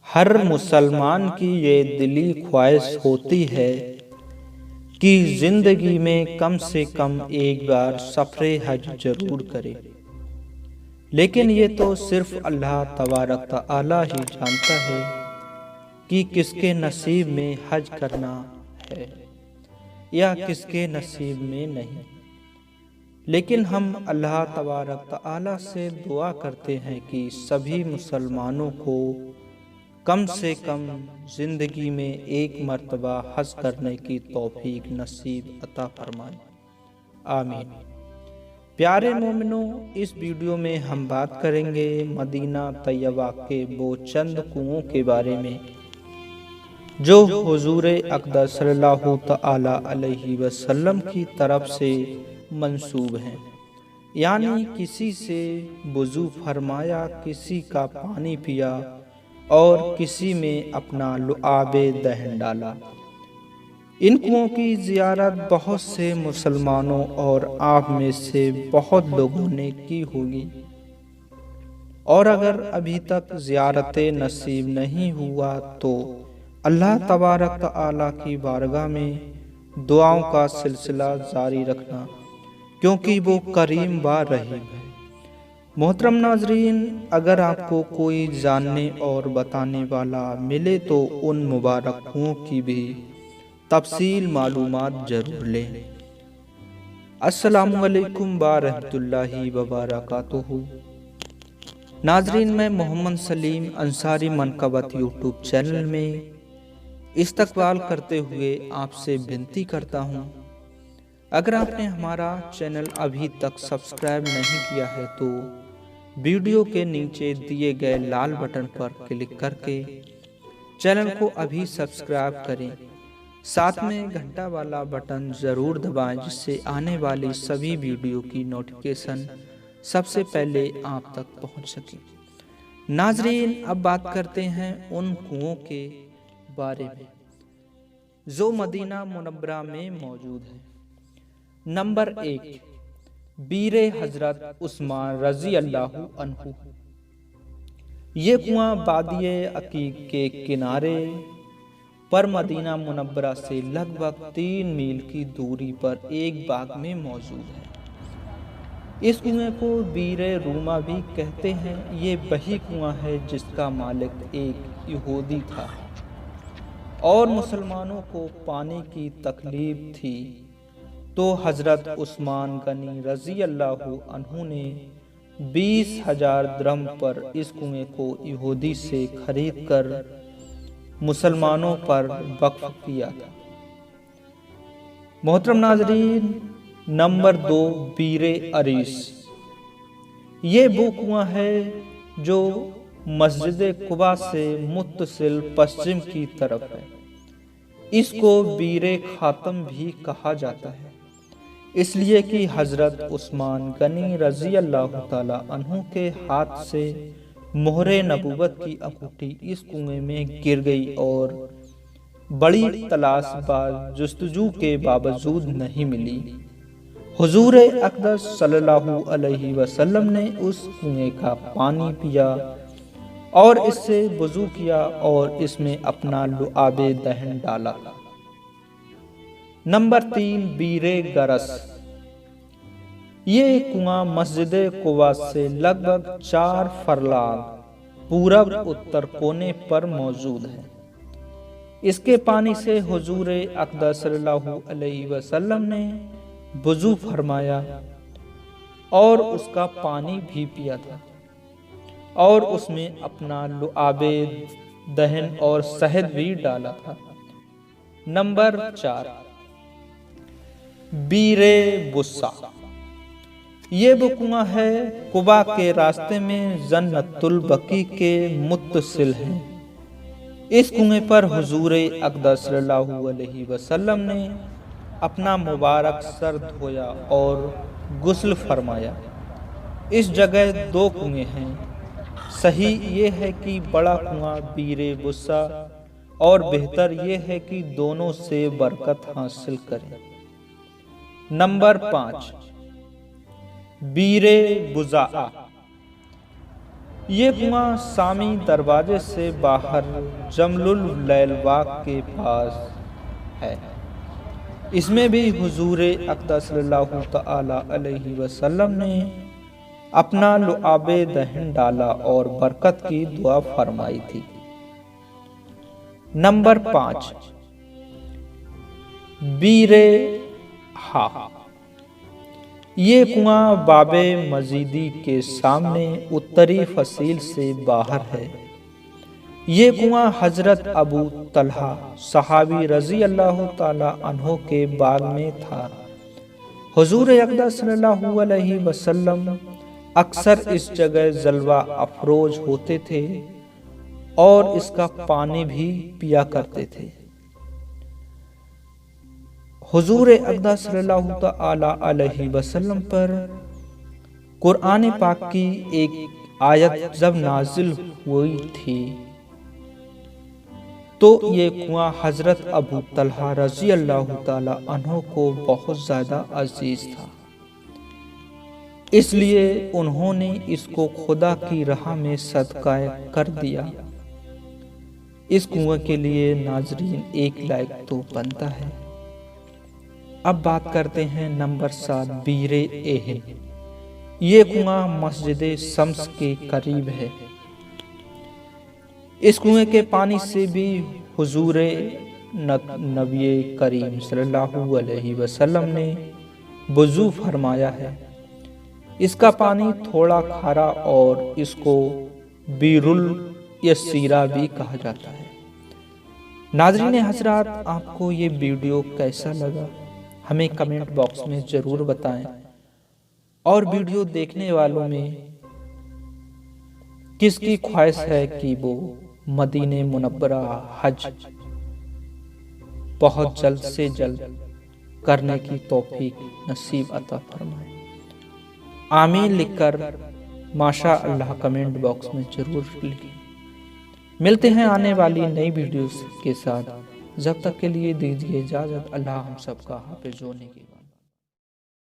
ہر مسلمان کی یہ دلی خواہش ہوتی ہے کہ زندگی میں کم سے کم ایک بار سفر حج ضرور کرے، لیکن یہ تو صرف اللہ تبارک تعالی ہی جانتا ہے کہ کس کے نصیب میں حج کرنا ہے یا کس کے نصیب میں نہیں۔ لیکن ہم اللہ تبارک تعالی سے دعا کرتے ہیں کہ سبھی مسلمانوں کو کم سے کم زندگی میں ایک مرتبہ حج کرنے کی توفیق نصیب عطا فرمائے، آمین۔ پیارے مومنوں، اس ویڈیو میں ہم بات کریں گے مدینہ طیبہ کے وہ چند کنوؤں کے بارے میں جو حضور اقدس صلی اللہ تعالی علیہ وسلم کی طرف سے منسوب ہیں، یعنی کسی سے وضو فرمایا، کسی کا پانی پیا اور کسی میں اپنا لعاب دہن ڈالا۔ ان کنوؤں کی زیارت بہت سے مسلمانوں اور آپ میں سے بہت لوگوں نے کی ہوگی، اور اگر ابھی تک زیارت نصیب نہیں ہوا تو اللہ تبارک تعالی کی بارگاہ میں دعاؤں کا سلسلہ جاری رکھنا، کیونکہ وہ کریم و رحیم ہے۔ محترم ناظرین، اگر آپ کو کوئی جاننے اور بتانے والا ملے تو ان مبارک کنوؤں کی بھی تفصیل معلومات ضرور لیں۔ السلام علیکم ورحمۃ اللہ وبرکاتہ۔ ناظرین، میں محمد سلیم انصاری منقبت یوٹیوب چینل میں استقبال کرتے ہوئے آپ سے بنتی کرتا ہوں، اگر آپ نے ہمارا چینل ابھی تک سبسکرائب نہیں کیا ہے تو ویڈیو کے نیچے دیے گئے لال بٹن پر کلک کر کے چینل کو ابھی سبسکرائب کریں، ساتھ میں گھنٹا والا بٹن ضرور دبائیں جس سے آنے والی سبھی ویڈیو کی نوٹیفیکیشن سب سے پہلے آپ تک پہنچ سکے۔ ناظرین، اب بات کرتے ہیں ان کنوؤں کے بارے میں جو مدینہ منورہ میں موجود ہیں۔ نمبر 1، بیر حضرت عثمان رضی اللہ عنہ۔ یہ کنواں وادی عقیق کے کنارے پر مدینہ منورہ سے لگ بھگ 3 میل کی دوری پر ایک باغ میں موجود ہے۔ اس کنویں کو بیر روما بھی کہتے ہیں۔ یہ وہی کنواں ہے جس کا مالک ایک یہودی تھا اور مسلمانوں کو پانی کی تکلیف تھی، تو حضرت عثمان غنی رضی اللہ عنہ نے 20,000 درہم پر اس کنویں کو یہودی سے خرید کر مسلمانوں پر وقف کیا تھا۔ محترم ناظرین، نمبر 2، بیر اریس۔ یہ وہ کنواں ہے جو مسجد قباء سے متصل پشچم کی طرف ہے۔ اس کو بیر خاتم بھی کہا جاتا ہے، اس لیے کہ حضرت عثمان غنی رضی اللہ تعالی عنہ کے ہاتھ سے مہر نبوت کی انگوٹھی اس کنویں میں گر گئی اور بڑی تلاش بعد جستجو کے باوجود نہیں ملی۔ حضور اقدس صلی اللہ علیہ وسلم نے اس کنویں کا پانی پیا اور اس سے وضو کیا اور اس میں اپنا لعاب دہن ڈالا۔ نمبر 3، بیر گرس۔ یہ کنواں مسجد قباء سے لگ بھگ 4 فرلانگ پورب اتر کونے پر موجود ہے۔ اس کے پانی سے حضور اقدس صلی اللہ علیہ وسلم نے وضو فرمایا اور اس کا پانی بھی پیا تھا اور اس میں اپنا لعاب دہن اور شہد بھی ڈالا تھا۔ نمبر 4، بیر بصا۔ یہ وہ کنواں ہے قباء کے راستے میں جنت البقیع کے متصل ہے۔ اس کنویں پر حضور اقدس صلی اللہ علیہ وسلم نے اپنا مبارک سر دھویا اور غسل فرمایا۔ اس جگہ 2 کنویں ہیں۔ صحیح یہ ہے کہ بڑا کنواں بیر بصا اور بہتر یہ ہے کہ دونوں سے برکت حاصل کریں۔ نمبر 5، بیر بضاء۔ یہ کنواں سامی دروازے سے باہر جمل اللیلواق کے پاس ہے۔ اس میں بھی حضور اقدس صلی اللہ تعالی علیہ وسلم نے اپنا لعاب دہن ڈالا اور برکت کی دعا فرمائی تھی۔ نمبر 5، بیر ہا۔ یہ کنواں باب مزیدی کے سامنے اتری فصیل سے باہر ہے۔ یہ کنواں حضرت ابو طلحہ صحابی رضی اللہ تعالی عنہ کے باغ میں تھا۔ حضور اقدس صلی اللہ علیہ وسلم اکثر اس جگہ جلوہ افروز ہوتے تھے اور اس کا پانی بھی پیا کرتے تھے۔ حضور اقدس صلی اللہ تعالی علیہ وسلم پر قرآن پاک کی ایک آیت جب نازل ہوئی تھی تو یہ کنواں حضرت ابو طلحہ رضی اللہ تعالی عنہ کو بہت زیادہ عزیز تھا، اس لیے انہوں نے اس کو خدا کی راہ میں صدقہ کر دیا۔ اس کنویں کے لیے ناظرین ایک لائق تو بنتا ہے۔ اب بات کرتے ہیں نمبر 7، بیر ایہن۔ یہ کنواں مسجد شمس کے قریب ہے۔ اس کنویں کے پانی سے بھی حضور نبی کریم صلی اللہ علیہ وسلم نے وضو فرمایا ہے۔ اس کا پانی تھوڑا کھارا اور اس کو بیر الیسیرہ بھی کہا جاتا ہے۔ ناظرین حضرات، آپ کو یہ ویڈیو کیسا لگا ہمیں کمنٹ باکس میں ضرور بتائیں، اور ویڈیو دیکھنے والوں میں کس کی خواہش ہے کہ وہ مدینہ منورہ حج بہت جلد سے جلد کرنے کی توفیق نصیب عطا فرمائے۔ آمین لکھ کر ماشاء اللہ کمنٹ باکس میں ضرور لکھیں۔ ملتے ہیں آنے والی نئی ویڈیوز کے ساتھ، جب تک کے لیے دیجیے اجازت۔ اللہ ہم سب کا حافظ ہونے کی